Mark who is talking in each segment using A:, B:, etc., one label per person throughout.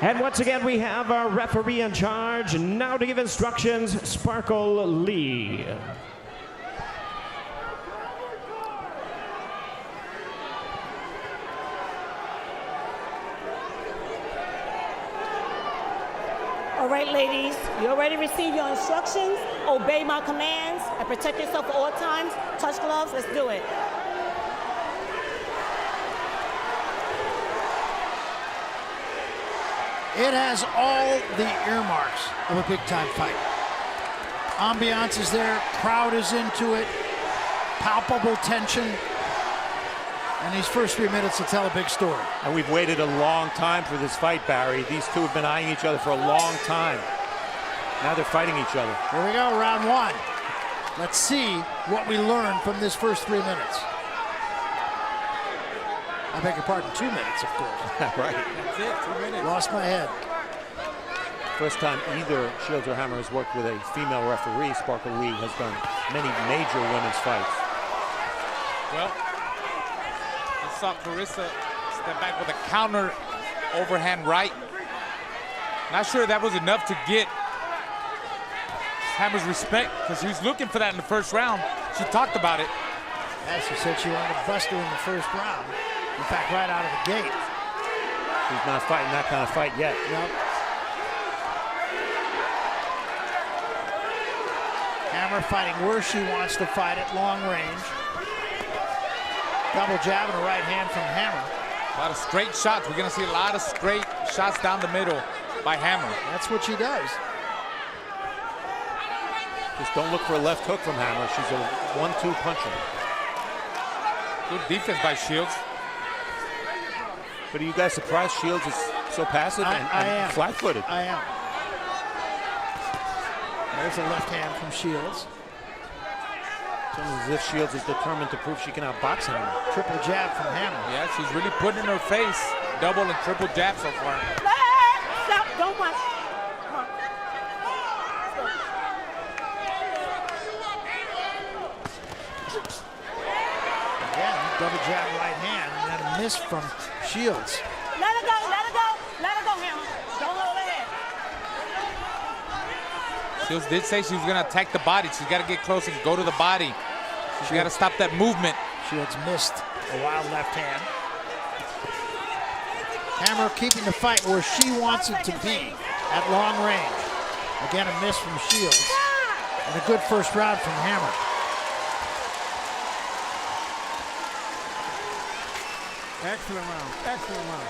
A: And once again, we have our referee in charge. Now to give instructions, Sparkle Lee.
B: All right, ladies, you already received your instructions. Obey my commands and protect yourself at all times. Touch gloves, let's do it.
C: It has all the earmarks of a big-time fight. Ambiance is there, crowd is into it, palpable tension, and these first 3 minutes will tell a big story.
D: And we've waited a long time for this fight, Barry. These two have been eyeing each other for a long time. Now they're fighting each other.
C: Here we go, round one. Let's see what we learned from this first 3 minutes. I beg your pardon, 2 minutes, of course.
D: Right.
E: That's it, 2 minutes.
C: Lost my head.
D: First time either Shields or Hammer has worked with a female referee. Sparkle Lee has done many major women's fights.
E: Well, I saw Claressa step back with a counter overhand right. Not sure that was enough to get Hammer's respect, because he was looking for that in the first round. She talked about it.
C: Yeah, she said she wanted to bust her in the first round. In fact, right out of the gate.
D: She's not fighting that kind of fight yet.
C: Yep. Hammer fighting where she wants to fight at long range. Double jab and a right hand from Hammer.
E: A lot of straight shots. We're going to see a lot of straight shots down the middle by Hammer.
C: That's what she does.
D: Just don't look for a left hook from Hammer. She's a 1-2 puncher.
E: Good defense by Shields.
D: But are you guys surprised Shields is so passive and flat-footed?
C: I am. There's a left hand from Shields.
D: It's almost as if Shields is determined to prove she can outbox Hammer.
C: Triple jab from Hammer.
E: Yeah, she's really putting in her face. Double and triple jab so far.
B: Stop, don't watch. Come on.
C: Again, double jab right hand, and then a miss from Shields.
B: Let her go, let her go. Let her go, Hammer. Don't hold her head.
E: Shields did say she was going to attack the body. She's got to get close and go to the body. She's got to stop that movement.
C: Shields missed a wild left hand. Hammer keeping the fight where she wants it to be, at long range. Again, a miss from Shields. And a good first round from Hammer.
F: Excellent round, excellent round.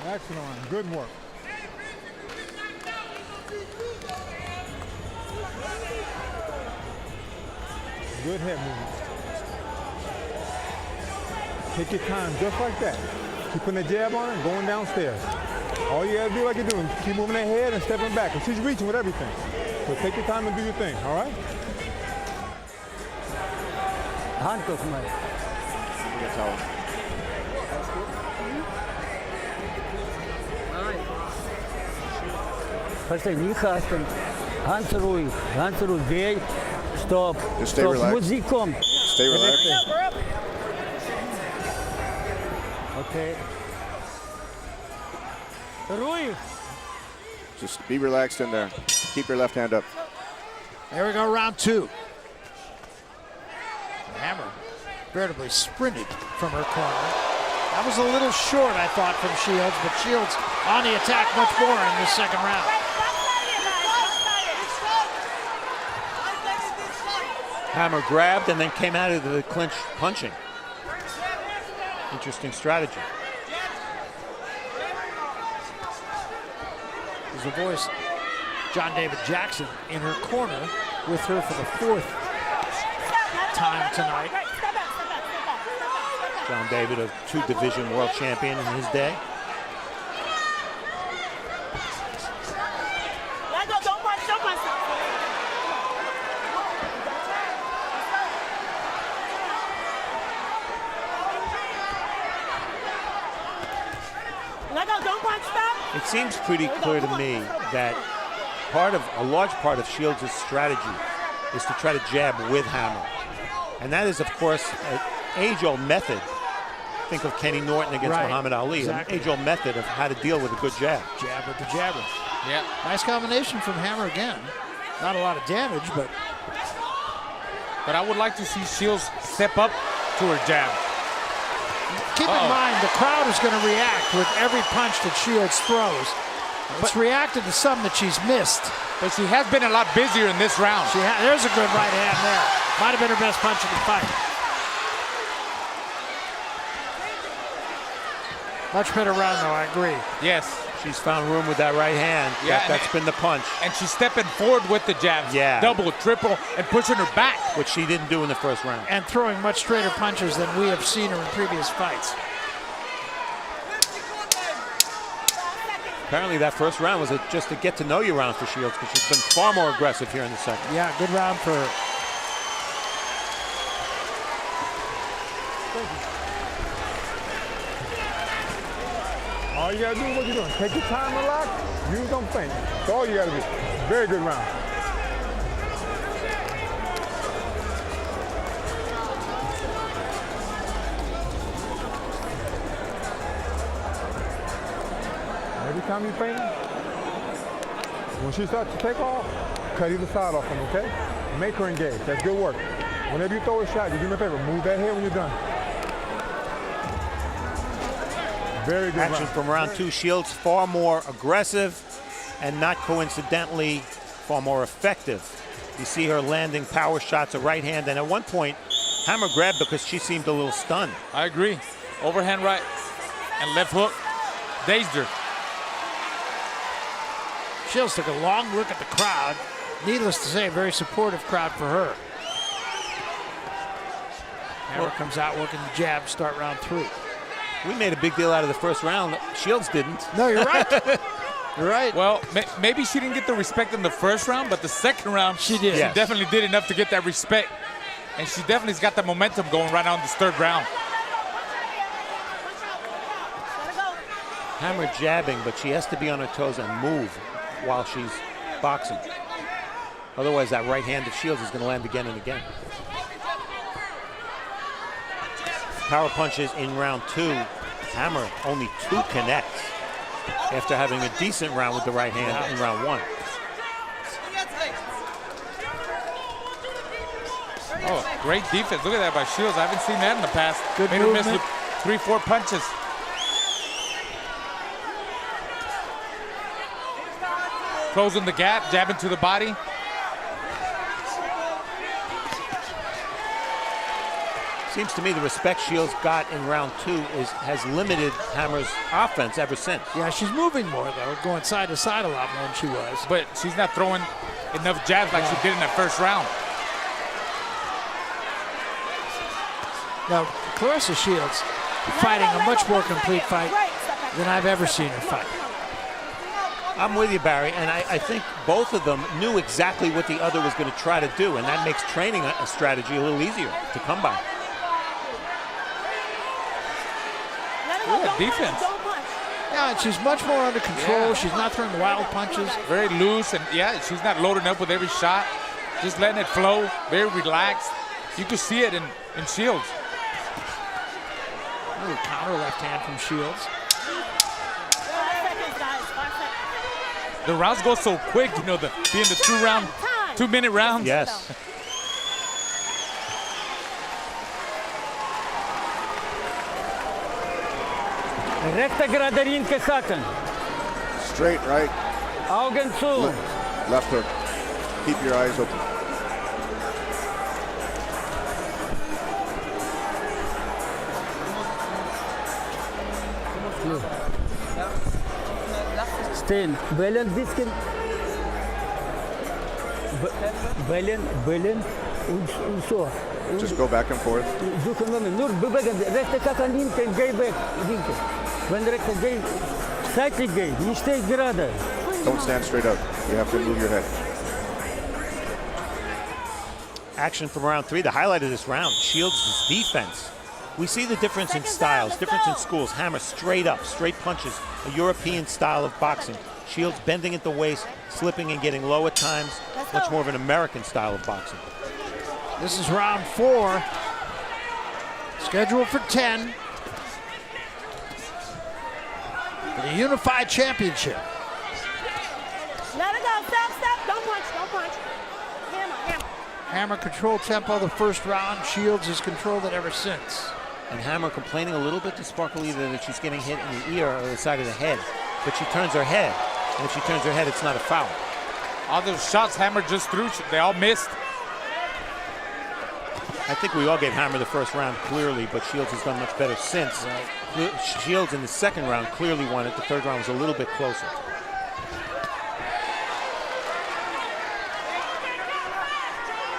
F: Excellent round, good work. Good head movement. Take your time, just like that. Keep putting the jab on it and going downstairs. All you gotta do like you're doing, keep moving that head and stepping back. And she's reaching with everything. So take your time and do your thing, all right?
G: Handcuff, man. Verstehe, nicht hasten. Ganz ruhig, geh, stop.
H: Just stay
G: stop.
H: relaxed.
G: Musik kommt.
H: Stay relaxed.
G: Okay. Ruhig.
H: Just be relaxed in there. Keep your left hand up.
C: There we go, round two. Hammer veritably sprinted from her corner. That was a little short, I thought, from Shields, but Shields on the attack much more in this second round.
D: Hammer grabbed and then came out of the clinch punching. Interesting strategy.
C: There's the voice, John David Jackson, in her corner with her for the fourth time tonight.
D: John David, a two-division world champion in his day.
B: Let go, don't punch, don't punch. Let go, don't punch, stop.
D: It seems pretty clear to me that a large part of Shields' strategy is to try to jab with Hammer. And that is, of course, an age-old method think of Kenny Norton against Muhammad Ali.
C: Exactly.
D: An age-old method of how to deal with a good jab.
C: Jab with the jabber.
E: Yeah.
C: Nice combination from Hammer again. Not a lot of damage, but
E: I would like to see Shields step up to her jab.
C: keep in mind the crowd is going to react with every punch that Shields throws. It's reacted to some that she's missed.
E: But she has been a lot busier in this round.
C: There's a good right hand there. Might have been her best punch of the fight. Much better round, though, I agree.
E: Yes.
D: She's found room with that right hand.
E: Yeah,
D: that's been the punch.
E: And she's stepping forward with the jabs.
D: Yeah.
E: Double, triple, and pushing her back.
D: Which she didn't do in the first round.
C: And throwing much straighter punches than we have seen her in previous fights.
D: Apparently that first round was just a get-to-know-you round for Shields because she's been far more aggressive here in the second.
C: Yeah, good round for her.
F: All you gotta do is what you're doing. Take your time, relax. You don't think. That's all you gotta do. Very good round. Every time you feint, when she starts to take off, cut either side off them, okay? Make her engage. That's good work. Whenever you throw a shot, you do me a favor. Move that head when you're done. Very good
D: action from round two. Shields far more aggressive and not coincidentally far more effective. You see her landing power shots, a right hand, and at one point, Hammer grabbed because she seemed a little stunned.
E: I agree. Overhand right and left hook dazed her.
C: Shields took a long look at the crowd. Needless to say, a very supportive crowd for her. Hammer comes out working the jab, start round three.
D: We made a big deal out of the first round. Shields didn't.
C: No, you're right. You're right.
E: Well, maybe she didn't get the respect in the first round, but the second round,
C: she did.
E: She definitely did enough to get that respect. And she definitely's got the momentum going right on this third round.
D: Hammer jabbing, but she has to be on her toes and move while she's boxing. Otherwise, that right hand of Shields is going to land again and again. Power punches in round two. Hammer only 2 connects after having a decent round with the right hand in round one.
E: Oh, great defense. Look at that by Shields. I haven't seen that in the past.
C: Good
E: Made her miss
C: movement.
E: with 3-4 punches. Closing the gap, jabbing to the body.
D: Seems to me the respect Shields got in round two has limited Hammer's offense ever since.
C: Yeah, she's moving more, though, going side to side a lot more than she was.
E: But she's not throwing enough jabs like she did in that first round.
C: Now, Claressa Shields fighting a much more complete fight than I've ever seen her fight.
D: I'm with you, Barry, and I think both of them knew exactly what the other was going to try to do, and that makes training a strategy a little easier to come by.
E: Good defense.
C: Yeah, and she's much more under control.
E: Yeah.
C: She's not throwing wild punches.
E: Very loose, and she's not loading up with every shot. Just letting it flow, very relaxed. You can see it in Shields.
C: Ooh, counter left hand from Shields.
E: The rounds go so quick, being the 2-minute rounds.
D: Yes.
H: Straight right.
G: Augen zu.
H: Left hook. Keep your eyes open.
G: Stehen. Bellen bisschen. Bellen und so.
H: Just go back and forth.
G: Suchen wir nur bewegen. Rechte Kacke linken, geh weg. Linke. Wenn rechte geh, seitlich geh. Nicht steh gerade.
H: Don't stand straight up. You have to move your head.
D: Action from round three. The highlight of this round, Shields' defense. We see the difference in styles, difference in schools. Hammer straight up, straight punches, a European style of boxing. Shields bending at the waist, slipping and getting low at times. Much more of an American style of boxing.
C: This is round 4. Scheduled for 10. for the Unified Championship.
B: Let it go. Step. Don't punch. Hammer.
C: Hammer controlled tempo the first round. Shields has controlled it ever since.
D: And Hammer complaining a little bit to Sparkle either that she's getting hit in the ear or the side of the head. But she turns her head. And if she turns her head, it's not a foul.
E: All those shots Hammer just threw, they all missed.
D: I think we all gave Hammer the first round clearly, but Shields has done much better since. Shields in the second round clearly won it. The third round was a little bit closer.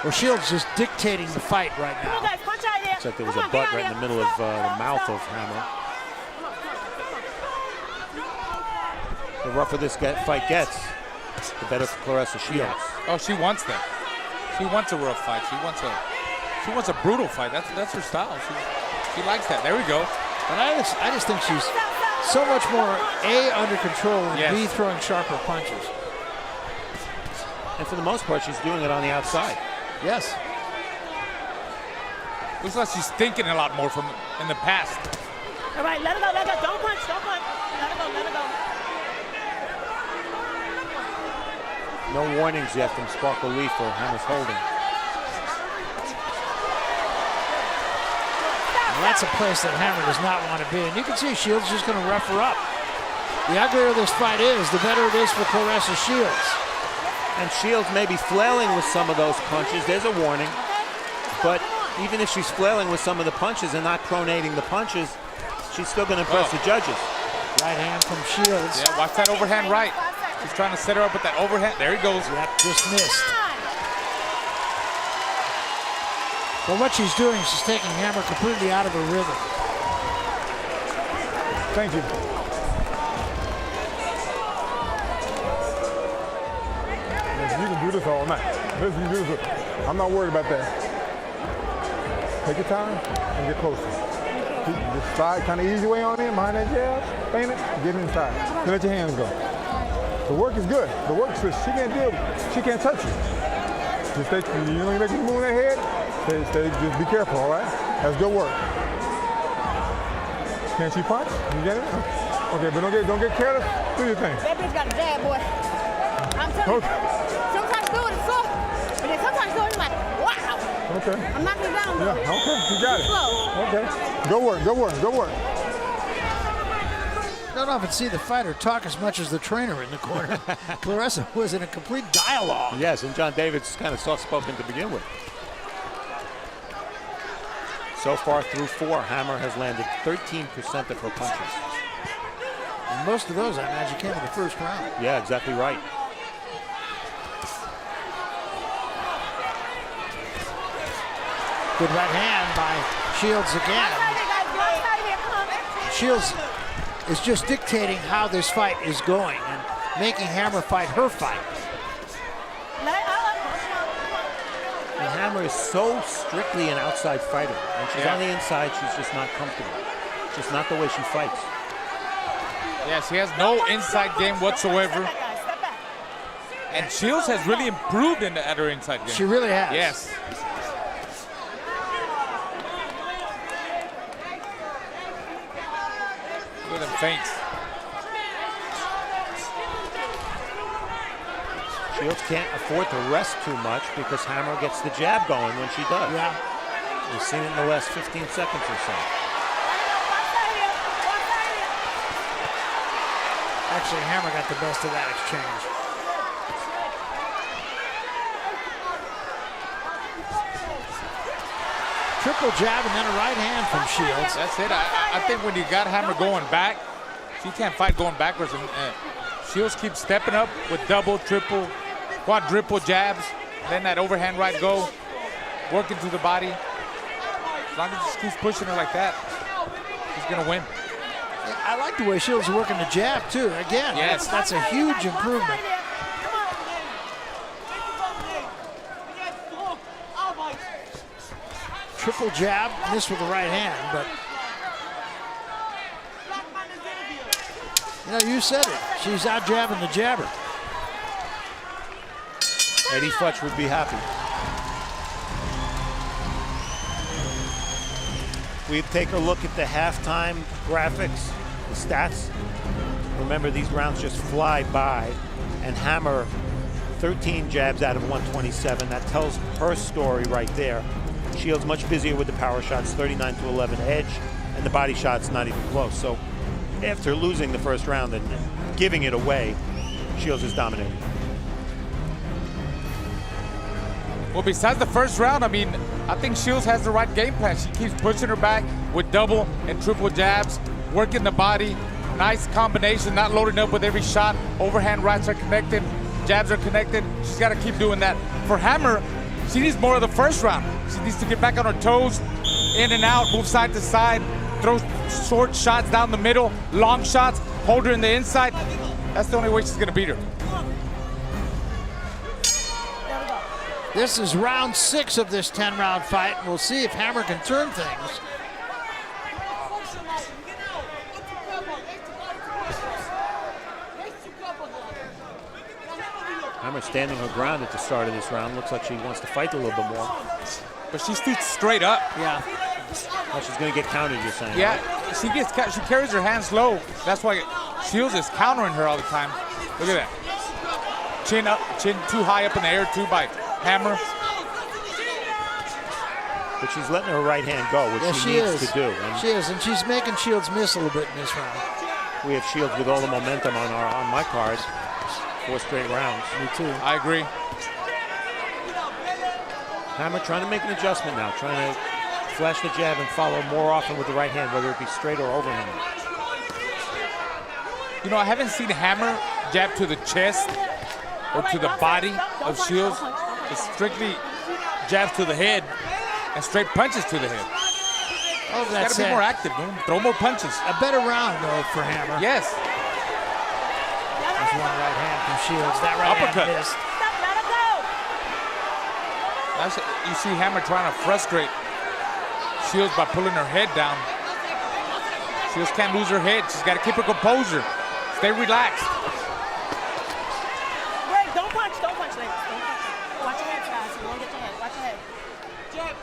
C: Well, Shields just dictating the fight right
B: Come on,
C: now.
B: guys. Punch out here.
D: Looks like there was a butt right in the middle of the mouth of Hammer. The rougher this fight gets, the better for Claressa Shields.
E: Oh, she wants that. She wants a rough fight. She wants a brutal fight. That's her style. She likes that. There we go.
C: But I just think she's so much more A, under control, and
E: Yes.
C: B, throwing sharper punches.
D: And for the most part, she's doing it on the outside.
C: Yes.
E: Looks like she's thinking a lot more from in the past.
B: All right, let it go. Don't punch. Let it go.
D: No warnings yet from Sparkle Lee for Hammer's holding.
C: Well, that's a place that Hammer does not want to be. And you can see Shields just going to rough her up. The uglier this fight is, the better it is for Claressa Shields.
D: And Shields may be flailing with some of those punches. There's a warning. But even if she's flailing with some of the punches and not pronating the punches, she's still going to impress the judges.
C: Right hand from Shields.
E: Yeah, watch that overhand right. He's trying to set her up with that overhand. There he goes.
C: Yep, just missed. Well, what she's doing is she's taking Hammer completely out of her rhythm.
F: Thank you. Listen, you can do this all night. Listen, you can do this. I'm not worried about that. Take your time and get closer. Just slide kind of easy way on in behind that jab, feint it, get inside. Then let your hands go. The work is good. The work is good. She can't deal. She can't touch you. Just stay. You don't make you move that head. Stay. Just be careful. All right. That's good work. Can she punch? You get it? Okay, but don't get careless. Do your thing.
B: That bitch got a jab, boy. I'm telling you. Sometimes do it, it's soft. But then sometimes do it, it's like, wow.
F: Okay.
B: I'm knocking it down, though.
F: Yeah. Okay. You got it.
B: Slow.
F: Okay. Go work.
C: I don't often see the fighter talk as much as the trainer in the corner. Claressa was in a complete dialogue.
D: Yes, and John David's kind of soft-spoken to begin with. So far through 4, Hammer has landed 13% of her punches.
C: And most of those, I imagine, came in the first round.
D: Yeah, exactly right.
C: Good right hand by Shields again. Shields is just dictating how this fight is going and making Hammer fight her fight.
D: And Hammer is so strictly an outside fighter. When she's on the inside, she's just not comfortable. It's just not the way she fights.
E: Yeah, she has no inside game whatsoever. And Shields has really improved at her inside game.
C: She really has.
E: Yes. Look at them feints.
D: Shields can't afford to rest too much because Hammer gets the jab going when she does.
C: Yeah.
D: We've seen it in the last 15 seconds or so.
C: Actually, Hammer got the best of that exchange. Triple jab and then a right hand from Shields.
E: That's it. I think when you got Hammer going back, she can't fight going backwards. And Shields keeps stepping up with double, triple, quadruple jabs. Then that overhand right go, working through the body. As long as he just keeps pushing her like that, he's going to win.
C: I like the way Shields is working the jab, too. Again,
E: Yes.
C: that's a huge improvement. Triple jab, missed with the right hand, but you know, you said it. She's out jabbing the jabber.
D: Eddie Futch would be happy. We take a look at the halftime graphics. the stats. Remember, these rounds just fly by, and Hammer 13 jabs out of 127. That tells her story right there. Shields much busier with the power shots, 39-11 edge, and the body shots not even close. So after losing the first round and giving it away, Shields is dominating.
E: Well, besides the first round, I mean, I think Shields has the right game plan. She keeps pushing her back with double and triple jabs, working the body. Nice combination, not loading up with every shot. Overhand rights are connected, jabs are connected. She's got to keep doing that. For Hammer, she needs more of the first round. She needs to get back on her toes, in and out, move side to side, throw short shots down the middle, long shots, hold her in the inside. That's the only way she's going to beat her.
C: This is round 6 of this 10-round fight, and we'll see if Hammer can turn things.
D: Hammer standing her ground at the start of this round. Looks like she wants to fight a little bit more.
E: But she's straight up.
C: Yeah.
D: Well, she's going to get countered, you're saying.
E: Yeah,
D: right?
E: she carries her hands low. That's why Shields is countering her all the time. Look at that. Chin up, chin too high up in the air too by Hammer.
D: But she's letting her right hand go, which she needs to do. And
C: she is, and she's making Shields miss a little bit in this round.
D: we have Shields with all the momentum on my card. 4 straight rounds.
C: Me too.
E: I agree.
D: Hammer trying to make an adjustment now, trying to flash the jab and follow more often with the right hand, whether it be straight or overhand.
E: You know, I haven't seen Hammer jab to the chest or to the body of Shields. It's strictly jabs to the head and straight punches to the head.
C: Oh, that's
E: gotta be more active, man. Throw more punches.
C: A better round, though, for Hammer.
E: Yes.
C: There's one right hand from Shields. That right
E: Uppercut.
C: hand missed.
E: You see Hammer trying to frustrate Shields by pulling her head down. Shields can't lose her head. She's got to keep her composure. Stay relaxed.
B: Wait, don't punch, ladies. Don't punch. Watch your head, guys. You won't get your head. Watch your head. Jab.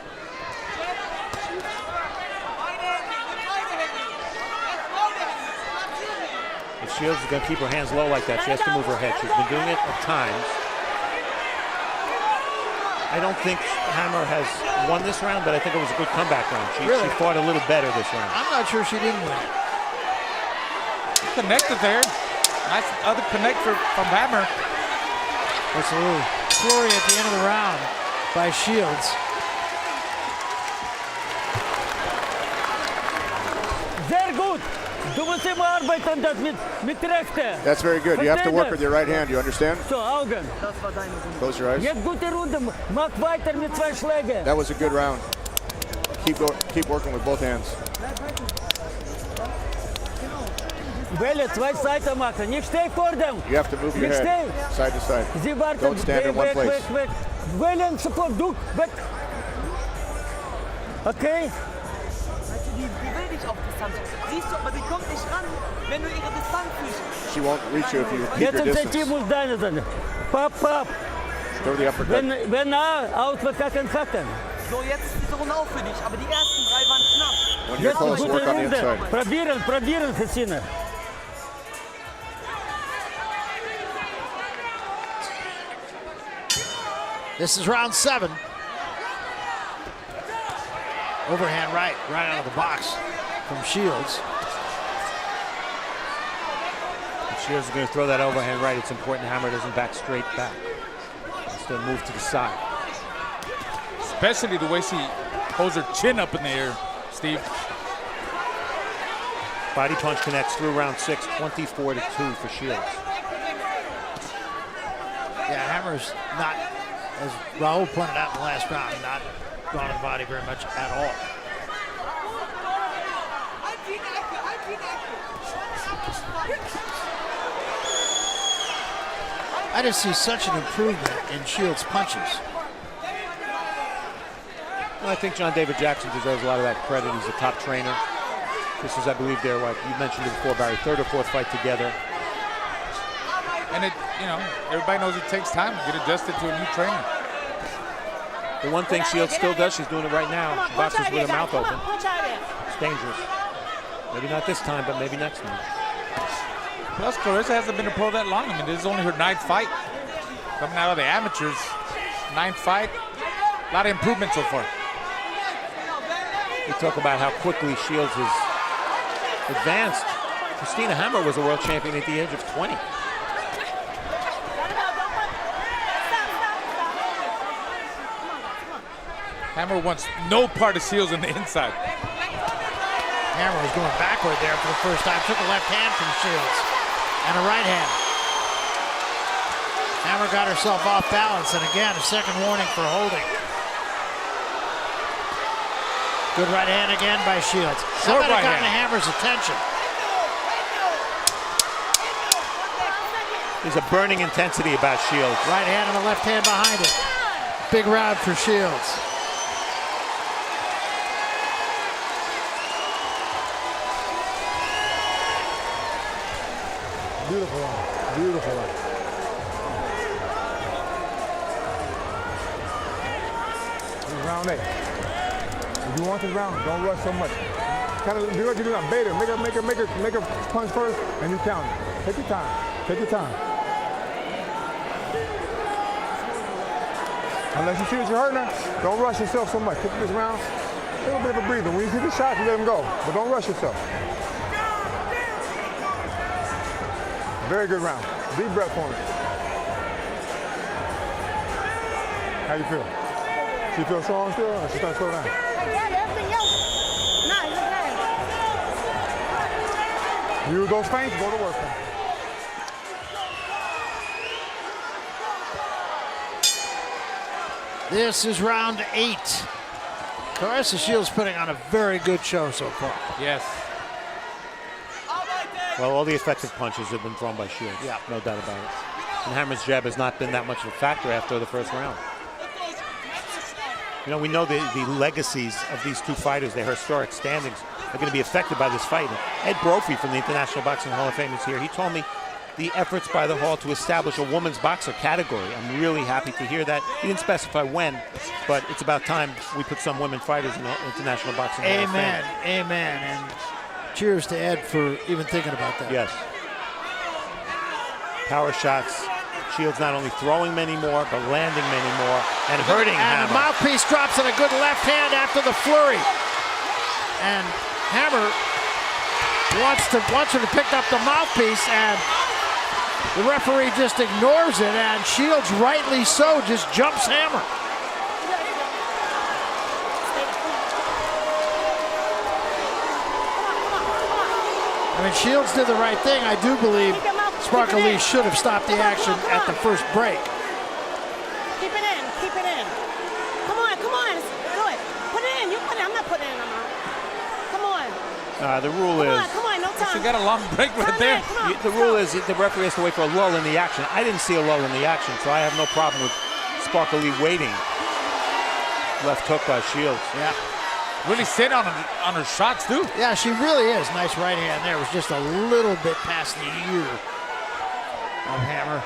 D: If Shields is going to keep her hands low like that, she has to move her head. She's been doing it at times. I don't think Hammer has won this round, but I think it was a good comeback round. She fought a little better this round.
C: I'm not sure she didn't win.
E: Connected there. Nice other connect from Hammer.
C: That's a little flurry at the end of the round by Shields.
G: Sehr gut. Du musst immer arbeiten das mit rechter.
H: That's very good. You have to work with your right hand. You understand?
G: So, Augen.
H: Close your eyes.
G: Jetzt gute Runde. Mach weiter mit 2 Schlägen.
H: That was a good round. Keep working with both hands.
G: Welle 2 Seiten machen. Nicht steh vor dem.
H: You have to move your
G: Nicht
H: head
G: steh.
H: side to side.
G: Sie warten.
H: Don't stand in one place.
G: Weg. Wellen sofort. Du, weg. Okay.
I: Die will dich auf Distanz. Siehst du, aber sie kommt nicht ran, wenn du ihre Distanz nicht.
H: She won't reach you if you keep
G: Jetzt
H: your
G: im
H: distance.
G: Zentrum muss deine sein. Pap.
H: Throw the uppercut.
G: Wenn aus wird hacken.
I: So, jetzt ist diese Runde auch für dich, aber die ersten 3 waren knapp.
H: When you're
G: Jetzt
H: close,
G: gute
H: work on the
G: Runde.
H: inside.
G: Probieren, Christina.
C: This is round 7. Overhand right out of the box from Shields.
D: If Shields is going to throw that overhand right, it's important Hammer doesn't back straight back. Instead, move to the side.
E: Especially the way she holds her chin up in the air, Steve.
D: Body punch connects through round 6, 24-2 for Shields.
C: Yeah, Hammer's not, as Raul pointed out in the last round, not gone to the body very much at all. I just see such an improvement in Shields' punches.
D: Well, I think John David Jackson deserves a lot of that credit. He's a top trainer. This is, I believe, their, what you mentioned it before, Barry, 3rd or 4th fight together.
E: And everybody knows it takes time to get adjusted to a new trainer.
D: The one thing Shields still does, she's doing it right now. She boxes with her mouth open. It's dangerous. Maybe not this time, but maybe next time.
E: Plus, Claressa hasn't been a pro that long. I mean, this is only her 9th fight. Coming out of the amateurs, 9th fight. A lot of improvement so far.
D: We talk about how quickly Shields has advanced. Christina Hammer was a world champion at the age of 20.
E: Hammer wants no part of Shields on the inside.
C: Hammer was going backward there for the first time. Took a left hand from Shields and a right hand. Hammer got herself off balance, and again, a second warning for holding. Good right hand again by Shields. That might have gotten Hammer's attention.
D: There's a burning intensity about Shields.
C: Right hand and a left hand behind it. Big round for Shields.
F: Beautiful round. Beautiful round. This is round 8. If you want this round, don't rush so much. Kind of do what you do now. Bait her. Make her punch first, and you count it. Take your time. Take your time. Unless you see that you're hurting her, don't rush yourself so much. Take this round, a little bit of a breather. When you see the shot, you let him go. But don't rush yourself. Very good round. Deep breath on it. How you feel? She feel strong still, or she starting to slow down? Use those feints, go to work.
C: This is round 8. Claressa Shields putting on a very good show so far.
E: Yes.
D: Well, all the effective punches have been thrown by Shields.
C: Yeah.
D: No doubt about it. And Hammer's jab has not been that much of a factor after the first round. You know, we know the legacies of these two fighters, their historic standings, are going to be affected by this fight. Ed Brophy from the International Boxing Hall of Fame is here. He told me the efforts by the Hall to establish a women's boxer category. I'm really happy to hear that. He didn't specify when, but it's about time we put some women fighters in the International Boxing Hall of Fame.
C: Amen, amen. And cheers to Ed for even thinking about that.
D: Yes. Power shots. Shields not only throwing many more, but landing many more and hurting Hammer.
C: And the mouthpiece drops in a good left hand after the flurry. And Hammer wants her to pick up the mouthpiece, and the referee just ignores it, and Shields, rightly so, just jumps Hammer. I mean, Shields did the right thing. I do believe Sparkle Lee should have stopped the action at the first break.
B: Keep it in, keep it in. Come on, do it. Put it in, you put it in. I'm not putting it in. Come on.
D: The rule is...
B: Come on, no time.
E: She got a long break right there.
D: The rule is the referee has to wait for a lull in the action. I didn't see a lull in the action, so I have no problem with Sparkle Lee waiting. Left hook by Shields.
C: Yeah.
E: Really sit on her shots, too.
C: Yeah, she really is. Nice right hand there. It was just a little bit past the ear of Hammer.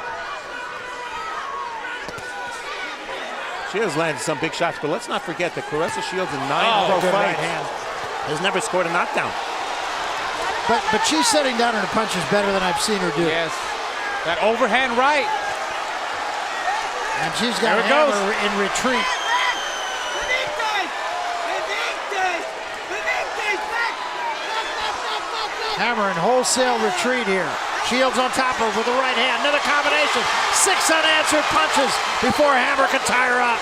D: She has landed some big shots, but let's not forget that Claressa Shields in 9 pro fights
C: right
D: has never scored a knockdown.
C: But she's setting down her punches better than I've seen her do.
E: Yes. That overhand right.
C: And she's got Hammer in retreat. Hammer in wholesale retreat here. Shields on top of her with the right hand. Another combination. 6 unanswered punches before Hammer can tie her up.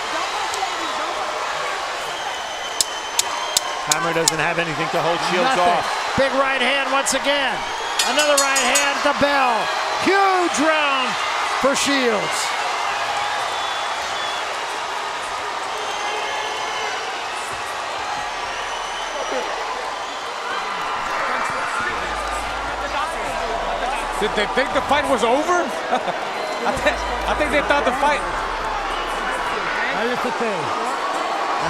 D: Hammer doesn't have anything to hold Shields off.
C: Big right hand once again. Another right hand at the bell. Huge round for Shields.
E: Did they think the fight was over? I think they thought the fight.
C: And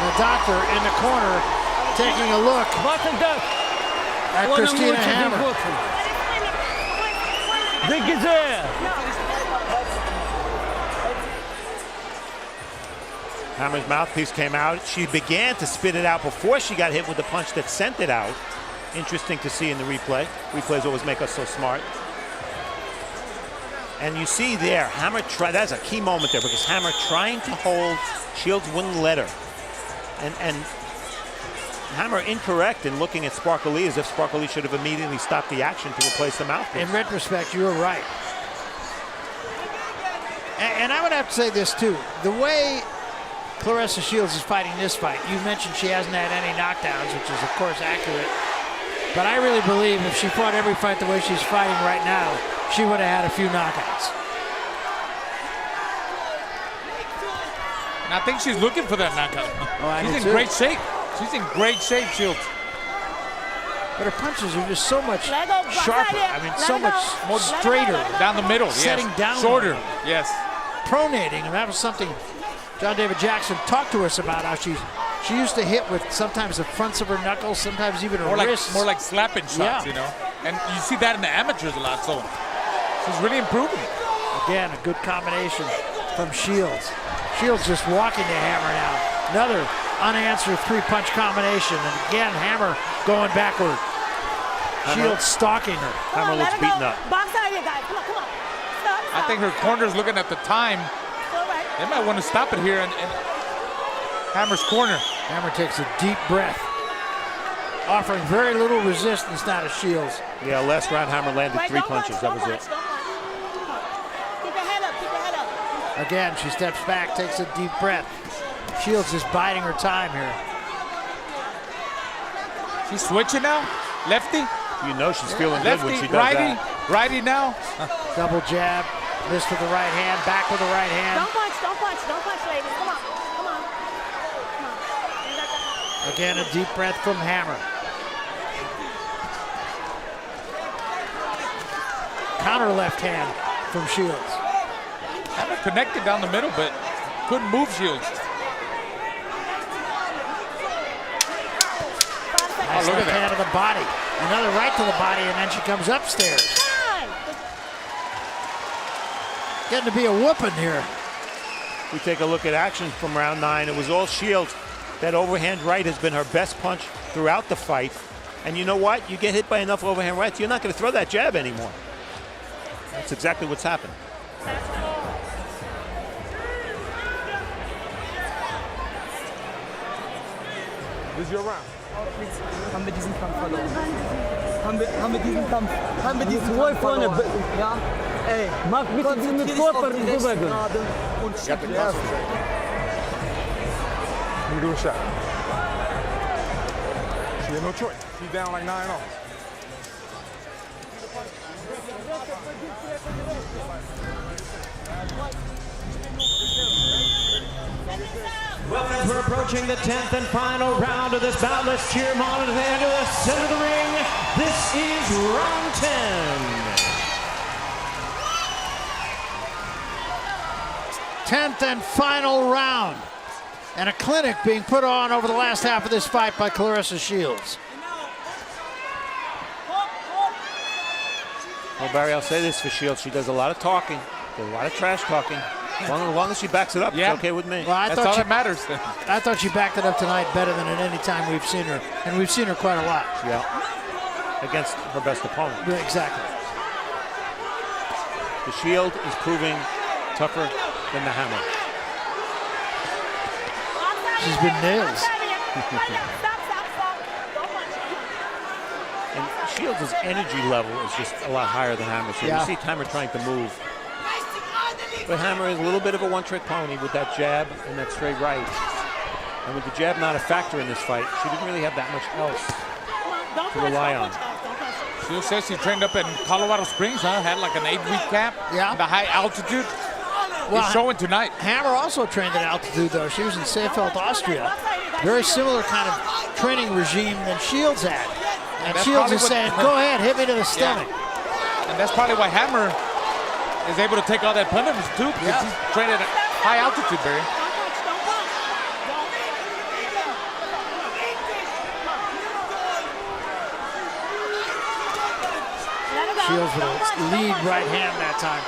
C: the doctor in the corner taking a look at Christina Hammer.
D: Hammer's mouthpiece came out. She began to spit it out before she got hit with the punch that sent it out. Interesting to see in the replay. Replays always make us so smart. And you see there, Hammer that's a key moment there because Hammer trying to hold, Shields wouldn't let her. And Hammer incorrect in looking at Sparkle Lee as if Sparkle Lee should have immediately stopped the action to replace the mouthpiece.
C: In retrospect, you were right. And I would have to say this too. The way Claressa Shields is fighting this fight, you mentioned she hasn't had any knockdowns, which is of course accurate. But I really believe if she fought every fight the way she's fighting right now, she would have had a few knockouts.
E: And I think she's looking for that knockout. She's in great shape. She's in great shape, Shields.
C: But her punches are just so much sharper. I mean, so much more straighter.
E: Down the middle,
C: Setting down.
E: Shorter, yes.
C: Pronating, and that was something John David Jackson talked to us about, how she used to hit with sometimes the fronts of her knuckles, sometimes even her wrists.
E: More like slapping shots, you know. And you see that in the amateurs a lot, so she's really improving.
C: Again, a good combination from Shields. Shields just walking to Hammer now. Another unanswered three-punch combination, and again, Hammer going backward. Shields stalking her.
D: Hammer looks beaten up.
B: Box out of here, guys. Come on, come on. Stop.
E: I think her corner's looking at the time. They might want to stop it here in Hammer's corner.
C: Hammer takes a deep breath, offering very little resistance now to Shields.
D: Yeah, last round Hammer landed 3 punches. That was it.
B: Keep your head up. Keep your head up.
C: Again, she steps back, takes a deep breath. Shields is biding her time here.
E: She's switching now. Lefty.
D: You know she's feeling good when she does
E: righty,
D: that.
E: Righty now.
C: Double jab, missed with the right hand, back with the right hand.
B: Don't punch, ladies. Come on, come on. Come on.
C: Again, a deep breath from Hammer. Counter left hand from Shields.
E: Hammer connected down the middle, but couldn't move Shields.
C: Nice left hand to the body. Another right to the body, and then she comes upstairs. Getting to be a whooping here.
D: We take a look at action from round 9. It was all Shields. That overhand right has been her best punch throughout the fight. And you know what? You get hit by enough overhand rights, you're not going to throw that jab anymore. That's exactly what's happened.
F: This is your round.
I: Haben wir diesen Kampf verloren? Haben wir diesen Kampf? Haben wir diesen Kampf verloren? Ja? Ey,
G: mach bitte mit Körper bewegen.
I: Und
F: Got the concentrate. You do a shot. She had no choice. She's down like 9-0.
A: Well, as we're approaching the 10th and final round of this bout, let's cheer them on to the end of the center of the ring. This is round 10.
C: 10th and final round. And a clinic being put on over the last half of this fight by Claressa Shields.
D: Well, Barry, I'll say this for Shields. She does a lot of talking, a lot of trash talking. As long as she backs it up, it's okay with me.
C: Well,
E: That's all that matters.
C: I thought she backed it up tonight better than at any time we've seen her. And we've seen her quite a lot.
D: Yeah. Against her best opponent.
C: Yeah, exactly.
D: The Shield is proving tougher than the Hammer.
C: She's been nailed.
D: And Shields' energy level is just a lot higher than Hammer. So you see Hammer trying to move. But Hammer is a little bit of a one-trick pony with that jab and that straight right. And with the jab not a factor in this fight, she didn't really have that much else to rely on.
E: She says she trained up in Colorado Springs, huh? Had like an 8-week camp.
C: Yeah.
E: The high altitude.
C: Well,
E: He's showing tonight.
C: Hammer also trained at altitude, though. She was in Seefeld, Austria. Very similar kind of training regime than Shields had. And Shields is saying, go ahead, hit me to the stomach.
E: Yeah. And that's probably why Hammer is able to take all that punishment too, because he's trained at a high altitude, Barry.
C: Shields with a lead right hand that time.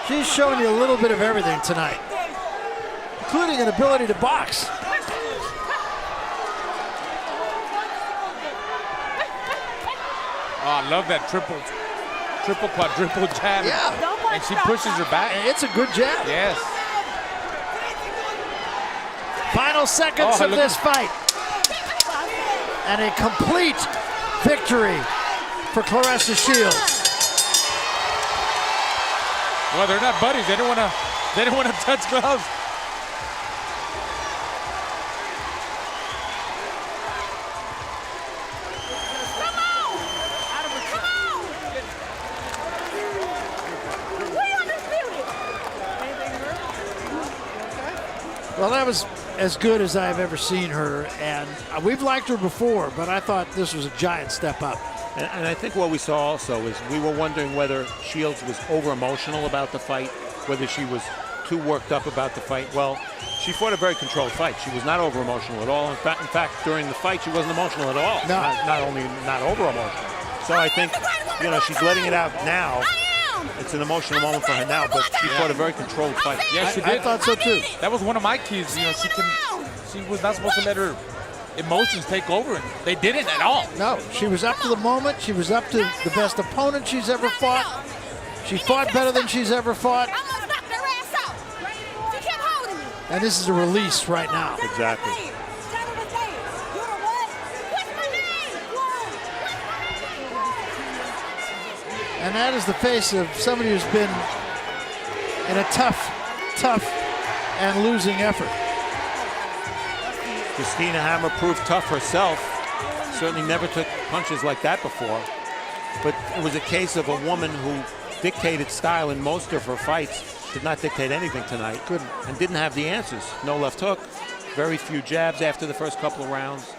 C: She's showing you a little bit of everything tonight, including an ability to box.
E: Oh, I love that triple, quadruple jab.
C: Yeah.
E: And she pushes her back.
C: It's a good jab.
E: Yes.
C: Final seconds of this fight. And a complete victory for Claressa Shields.
E: Well, they're not buddies. They don't want to touch gloves.
C: Well, that was as good as I've ever seen her, and we've liked her before, but I thought this was a giant step up.
D: And I think what we saw also is we were wondering whether Shields was over-emotional about the fight, whether she was too worked up about the fight. Well, she fought a very controlled fight. She was not over-emotional at all. In fact, during the fight, she wasn't emotional at all.
C: No.
D: Not only not over-emotional. So I think, she's letting it out now. It's an emotional moment for her now, but she fought a very controlled fight.
E: Yeah, she did.
C: I thought so too.
E: That was one of my keys. She was not supposed to let her emotions take over, and they didn't at all.
C: No, she was up to the moment. She was up to the best opponent she's ever fought. She fought better than she's ever fought. And this is a release right now.
D: Exactly.
C: And that is the face of somebody who's been in a tough and losing effort.
D: Christina Hammer proved tough herself. Certainly never took punches like that before. But it was a case of a woman who dictated style in most of her fights. Did not dictate anything tonight.
C: Couldn't.
D: And didn't have the answers. No left hook. Very few jabs after the first couple of rounds.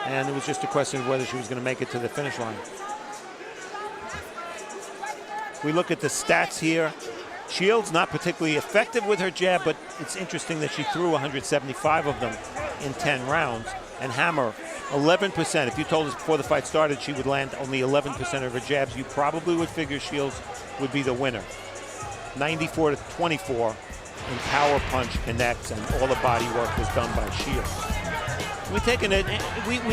D: And it was just a question of whether she was going to make it to the finish line. We look at the stats here. Shields not particularly effective with her jab, but it's interesting that she threw 175 of them in 10 rounds. And Hammer, 11%. If you told us before the fight started she would land only 11% of her jabs, you probably would figure Shields would be the winner. 94-24 in power punch connects, and all the body work was done by Shields. We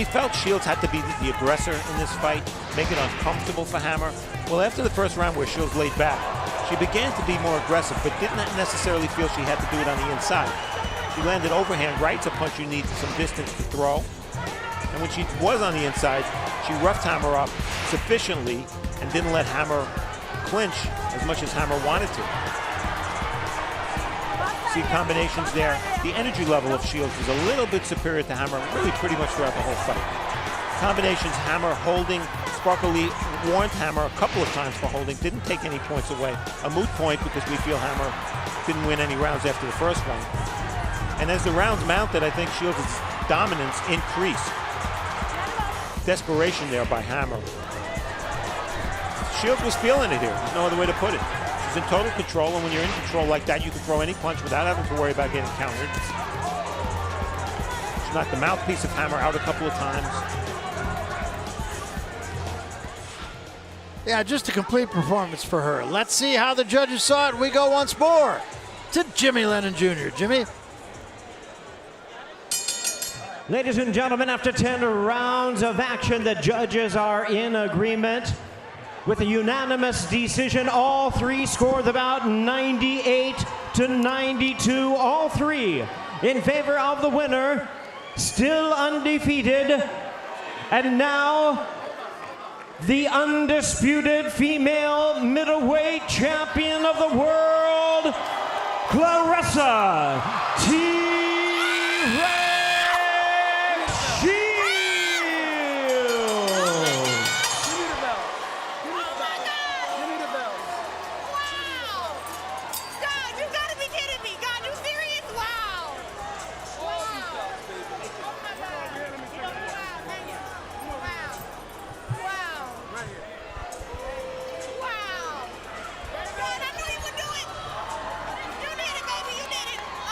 D: felt Shields had to be the aggressor in this fight, make it uncomfortable for Hammer. Well, after the first round where Shields laid back, she began to be more aggressive, but didn't necessarily feel she had to do it on the inside. She landed overhand rights, a punch you need some distance to throw. And when she was on the inside, she roughed Hammer up sufficiently and didn't let Hammer clinch as much as Hammer wanted to. See combinations there. The energy level of Shields was a little bit superior to Hammer, really pretty much throughout the whole fight. Combinations, Hammer holding. Sparkle warned Hammer a couple of times for holding, didn't take any points away. A moot point because we feel Hammer didn't win any rounds after the first one. And as the rounds mounted, I think Shields' dominance increased. Desperation there by Hammer. Shields was feeling it here. There's no other way to put it. She's in total control, and when you're in control like that, you can throw any punch without having to worry about getting countered. She knocked the mouthpiece of Hammer out a couple of times.
C: Yeah, just a complete performance for her. Let's see how the judges saw it. We go once more to Jimmy Lennon Jr. Jimmy?
A: Ladies and gentlemen, after 10 rounds of action, the judges are in agreement with a unanimous decision. All three scored the bout 98-92. All three in favor of the winner, still undefeated, and now the undisputed female middleweight champion of the world, Claressa T-Rex Shields.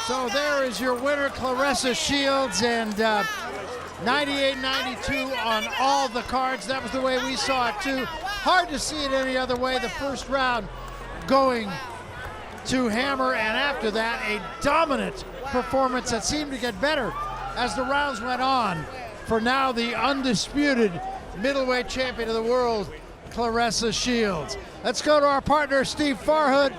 C: So there is your winner, Claressa Shields, and 98-92 on all the cards. That was the way we saw it too. Hard to see it any other way. The first round going to Hammer, and after that, a dominant performance that seemed to get better as the rounds went on. For now, the undisputed middleweight champion of the world, Claressa Shields. Let's go to our partner, Steve Farhood.